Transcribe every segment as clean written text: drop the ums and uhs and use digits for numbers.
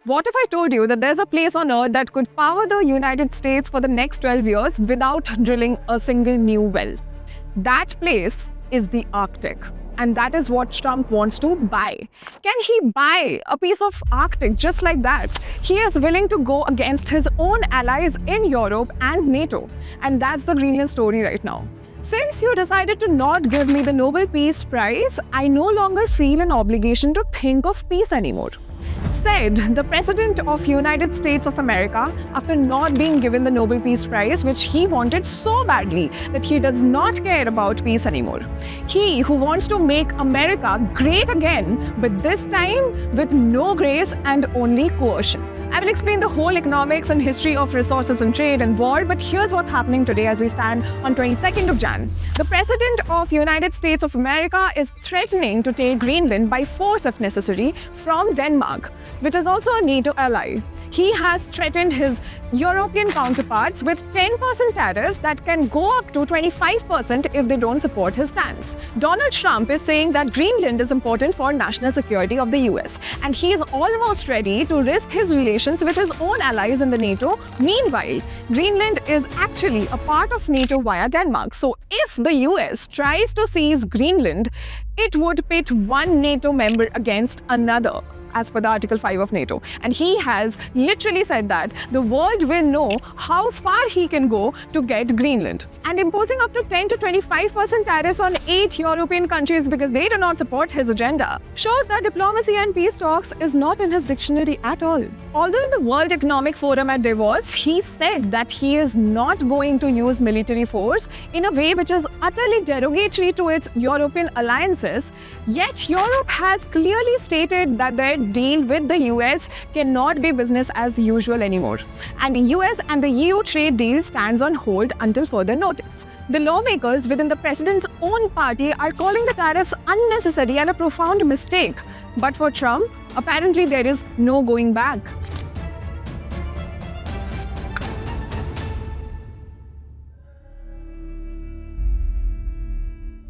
What if I told you that there's a place on Earth that could power the United States for the next 12 years without drilling a single new well? That place is the Arctic. And that is what Trump wants to buy. Can he buy a piece of Arctic just like that? He is willing to go against his own allies in Europe and NATO. And that's the Greenland story right now. Since you decided to not give me the Nobel Peace Prize, I no longer feel an obligation to think of peace anymore, said the President of United States of America after not being given the Nobel Peace Prize, which he wanted so badly that he does not care about peace anymore. He who wants to make America great again, but this time with no grace and only coercion. I will explain the whole economics and history of resources and trade and war, but here's what's happening today as we stand on 22nd of Jan. The President of United States of America is threatening to take Greenland by force if necessary from Denmark, which is also a NATO ally. He has threatened his European counterparts with 10% tariffs that can go up to 25% if they don't support his stance. Donald Trump is saying that Greenland is important for national security of the US, and he is almost ready to risk his relations with his own allies in the NATO. Meanwhile, Greenland is actually a part of NATO via Denmark. So if the US tries to seize Greenland, it would pit one NATO member against another, as per the Article 5 of NATO. And he has literally said that the world will know how far he can go to get Greenland. And imposing up to 10 to 25% tariffs on 8 European countries because they do not support his agenda shows that diplomacy and peace talks is not in his dictionary at all. Although in the World Economic Forum at Davos, he said that he is not going to use military force in a way which is utterly derogatory to its European alliances, yet Europe has clearly stated that their deal with the US cannot be business as usual anymore. And the US and the EU trade deal stands on hold until further notice. The lawmakers within the president's own party are calling the tariffs unnecessary and a profound mistake. But for Trump, apparently there is no going back.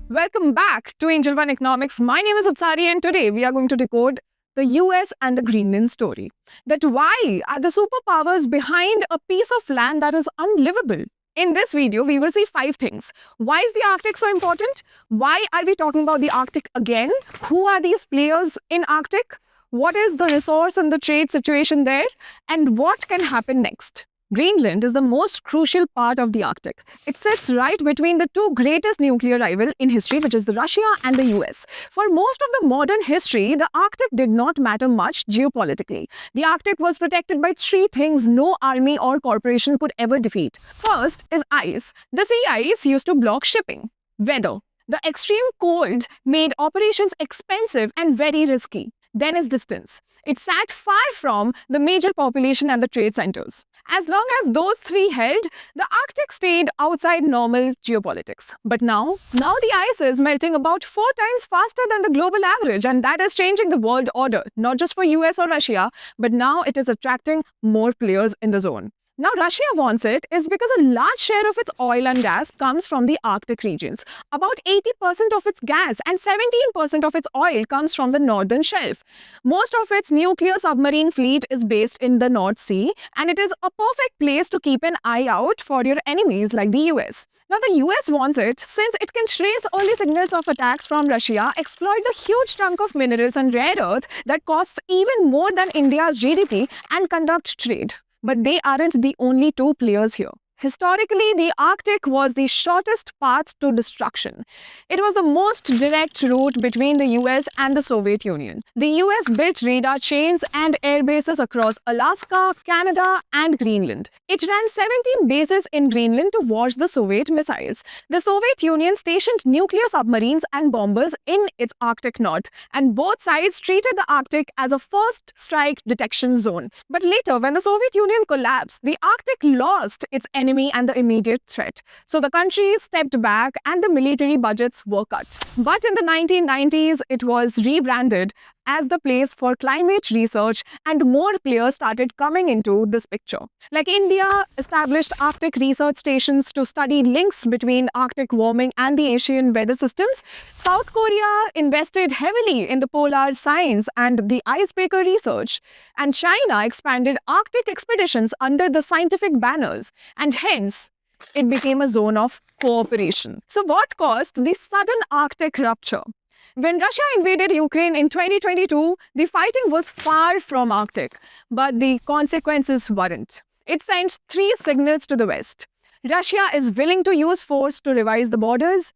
Welcome back to Angel One Economics. My name is Utsari, and today we are going to decode the US and the Greenland story. That why are the superpowers behind a piece of land that is unlivable? In this video, we will see 5 things. Why is the Arctic so important? Why are we talking about the Arctic again? Who are these players in Arctic? What is the resource and the trade situation there? And what can happen next? Greenland is the most crucial part of the Arctic. It sits right between the two greatest nuclear rivals in history, which is Russia and the US. For most of the modern history, the Arctic did not matter much geopolitically. The Arctic was protected by 3 things no army or corporation could ever defeat. First is ice. The sea ice used to block shipping. Weather. The extreme cold made operations expensive and very risky. Then is distance. It sat far from the major population and the trade centers. As long as those 3 held, the Arctic stayed outside normal geopolitics. But now the ice is melting about 4 times faster than the global average, and that is changing the world order, not just for US or Russia, but now it is attracting more players in the zone. Now, Russia wants it is because a large share of its oil and gas comes from the Arctic regions. About 80% of its gas and 17% of its oil comes from the northern shelf. Most of its nuclear submarine fleet is based in the North Sea, and it is a perfect place to keep an eye out for your enemies like the US. Now, the US wants it since it can trace early signals of attacks from Russia, exploit the huge chunk of minerals and rare earth that costs even more than India's GDP, and conduct trade. But they aren't the only 2 players here. Historically, the Arctic was the shortest path to destruction. It was the most direct route between the US and the Soviet Union. The US built radar chains and air bases across Alaska, Canada, and Greenland. It ran 17 bases in Greenland to watch the Soviet missiles. The Soviet Union stationed nuclear submarines and bombers in its Arctic north, and both sides treated the Arctic as a first strike detection zone. But later, when the Soviet Union collapsed, the Arctic lost its enemy and the immediate threat. So the countries stepped back and the military budgets were cut. But in the 1990s, it was rebranded as the place for climate research, and more players started coming into this picture. Like India established Arctic research stations to study links between Arctic warming and the Asian weather systems. South Korea invested heavily in the polar science and the icebreaker research. And China expanded Arctic expeditions under the scientific banners. And hence, it became a zone of cooperation. So what caused the sudden Arctic rupture? When Russia invaded Ukraine in 2022, the fighting was far from Arctic, but the consequences weren't. It sent three signals to the West. Russia is willing to use force to revise the borders.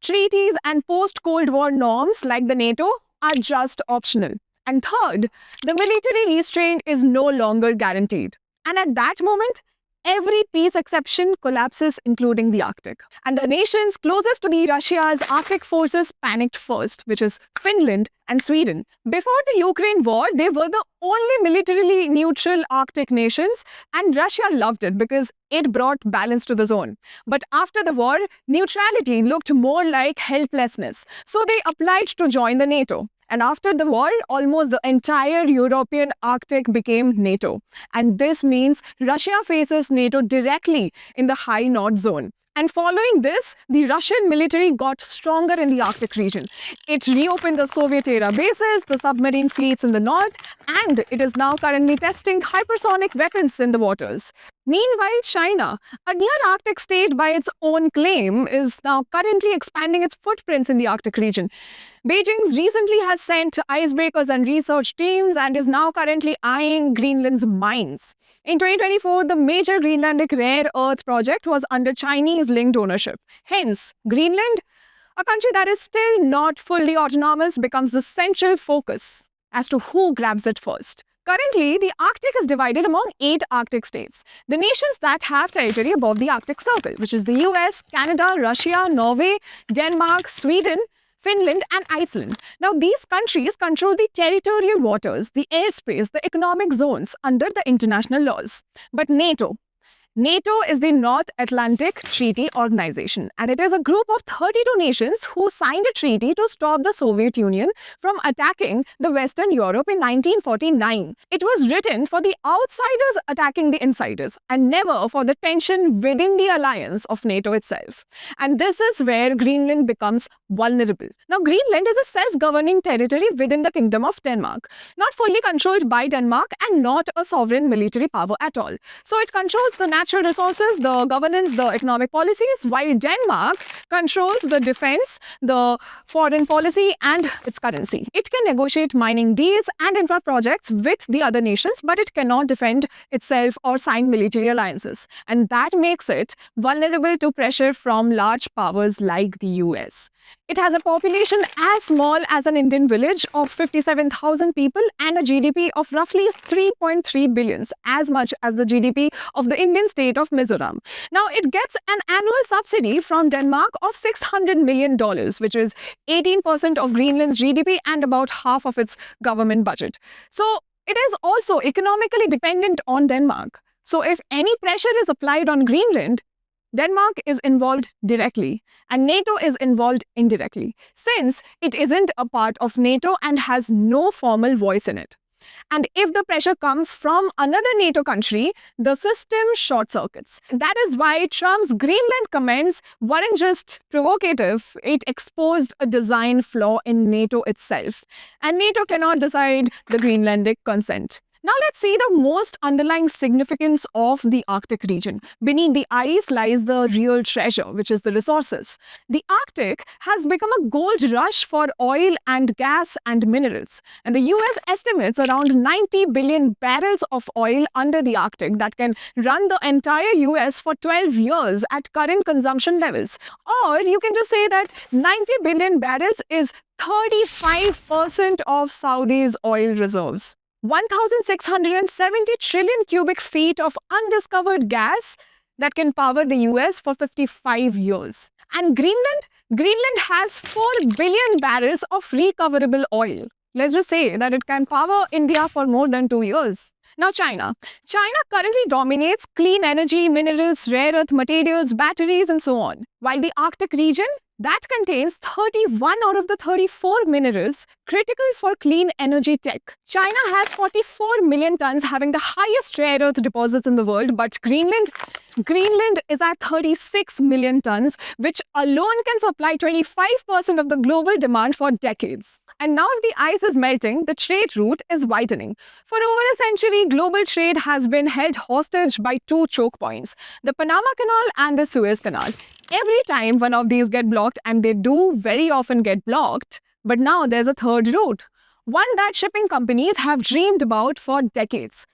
Treaties and post-Cold War norms like the NATO are just optional. And third, the military restraint is no longer guaranteed. And at that moment, every peace exception collapses, including the Arctic. And the nations closest to the Russia's Arctic forces panicked first, which is Finland and Sweden. Before the Ukraine war, they were the only militarily neutral Arctic nations, and Russia loved it because it brought balance to the zone. But after the war, neutrality looked more like helplessness, so they applied to join the NATO. And after the war, almost the entire European Arctic became NATO. And this means Russia faces NATO directly in the high North zone. And following this, the Russian military got stronger in the Arctic region. It reopened the Soviet-era bases, the submarine fleets in the north, and it is now currently testing hypersonic weapons in the waters. Meanwhile, China, a near-Arctic state by its own claim, is now currently expanding its footprints in the Arctic region. Beijing recently has sent icebreakers and research teams and is now currently eyeing Greenland's mines. In 2024, the major Greenlandic rare earth project was under Chinese-linked ownership. Hence, Greenland, a country that is still not fully autonomous, becomes the central focus as to who grabs it first. Currently, the Arctic is divided among 8 Arctic states, the nations that have territory above the Arctic Circle, which is the US, Canada, Russia, Norway, Denmark, Sweden, Finland, and Iceland. Now, these countries control the territorial waters, the airspace, the economic zones under the international laws. But NATO is the North Atlantic Treaty Organization, and it is a group of 32 nations who signed a treaty to stop the Soviet Union from attacking the Western Europe in 1949. It was written for the outsiders attacking the insiders, and never for the tension within the alliance of NATO itself. And this is where Greenland becomes vulnerable. Now, Greenland is a self-governing territory within the Kingdom of Denmark, not fully controlled by Denmark and not a sovereign military power at all. So it controls the natural resources, the governance, the economic policies, while Denmark controls the defense, the foreign policy, and its currency. It can negotiate mining deals and infra projects with the other nations, but it cannot defend itself or sign military alliances. And that makes it vulnerable to pressure from large powers like the US. It has a population as small as an Indian village of 57,000 people and a GDP of roughly 3.3 billion, as much as the GDP of the Indian state of Mizoram. Now, it gets an annual subsidy from Denmark of $600 million, which is 18% of Greenland's GDP and about half of its government budget. So, it is also economically dependent on Denmark. So, if any pressure is applied on Greenland, Denmark is involved directly and NATO is involved indirectly, since it isn't a part of NATO and has no formal voice in it. And if the pressure comes from another NATO country, the system short circuits. That is why Trump's Greenland comments weren't just provocative, it exposed a design flaw in NATO itself. And NATO cannot decide the Greenlandic consent. Now let's see the most underlying significance of the Arctic region. Beneath the ice lies the real treasure, which is the resources. The Arctic has become a gold rush for oil and gas and minerals. And the US estimates around 90 billion barrels of oil under the Arctic that can run the entire US for 12 years at current consumption levels. Or you can just say that 90 billion barrels is 35% of Saudi's oil reserves. 1,670 trillion cubic feet of undiscovered gas that can power the US for 55 years. And Greenland has 4 billion barrels of recoverable oil. Let's just say that it can power India for more than 2 years. Now, China currently dominates clean energy, minerals, rare earth materials, batteries, and so on. While the Arctic region that contains 31 out of the 34 minerals critical for clean energy tech. China has 44 million tons, having the highest rare earth deposits in the world, but Greenland is at 36 million tons, which alone can supply 25% of the global demand for decades. And now if the ice is melting, the trade route is widening. For over a century, global trade has been held hostage by two choke points, the Panama Canal and the Suez Canal. Every time one of these get blocked, and they do very often get blocked, but now there's a third route, one that shipping companies have dreamed about for decades.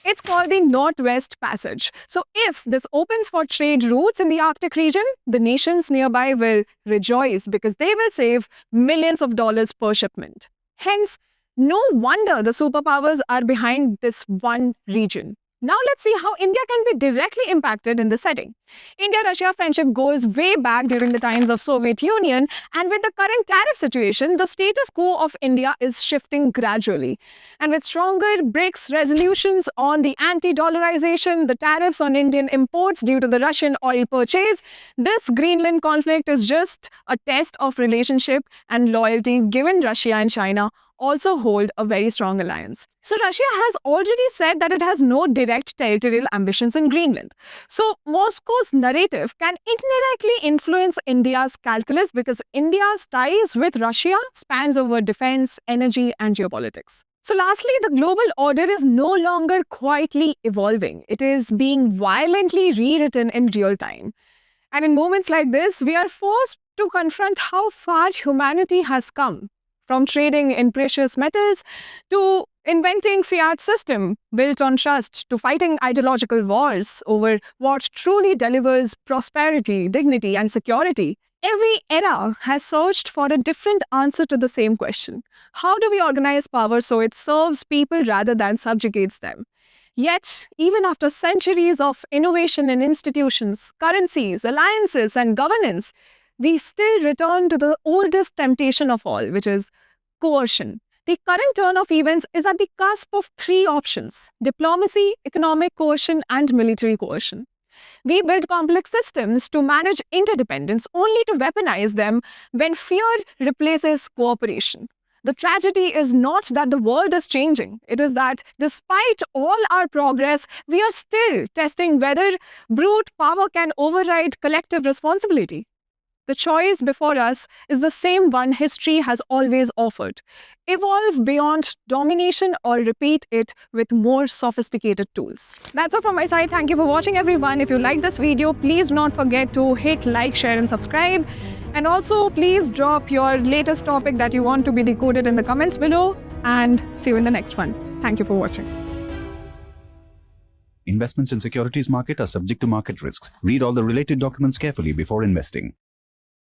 It's called the Northwest Passage. So if this opens for trade routes in the Arctic region, the nations nearby will rejoice because they will save millions of dollars per shipment. Hence, no wonder the superpowers are behind this one region. Now let's see how India can be directly impacted in this setting. India-Russia friendship goes way back during the times of Soviet Union, and with the current tariff situation, the status quo of India is shifting gradually. And with stronger BRICS resolutions on the anti-dollarization, the tariffs on Indian imports due to the Russian oil purchase, this Greenland conflict is just a test of relationship and loyalty, given Russia and China also hold a very strong alliance. So Russia has already said that it has no direct territorial ambitions in Greenland. So Moscow's narrative can indirectly influence India's calculus because India's ties with Russia spans over defense, energy, and geopolitics. So lastly, the global order is no longer quietly evolving. It is being violently rewritten in real time. And in moments like this, we are forced to confront how far humanity has come. From trading in precious metals to inventing fiat system built on trust to fighting ideological wars over what truly delivers prosperity, dignity, and security. Every era has searched for a different answer to the same question. How do we organize power so it serves people rather than subjugates them? Yet, even after centuries of innovation in institutions, currencies, alliances, and governance, we still return to the oldest temptation of all, which is coercion. The current turn of events is at the cusp of three options: diplomacy, economic coercion, and military coercion. We build complex systems to manage interdependence only to weaponize them when fear replaces cooperation. The tragedy is not that the world is changing. It is that despite all our progress, we are still testing whether brute power can override collective responsibility. The choice before us is the same one history has always offered: evolve beyond domination or repeat it with more sophisticated tools. That's all from my side. Thank you for watching, everyone. If you like this video, please don't forget to hit like, share, and subscribe. And also, please drop your latest topic that you want to be decoded in the comments below. And see you in the next one. Thank you for watching. Investments in securities market are subject to market risks. Read all the related documents carefully before investing.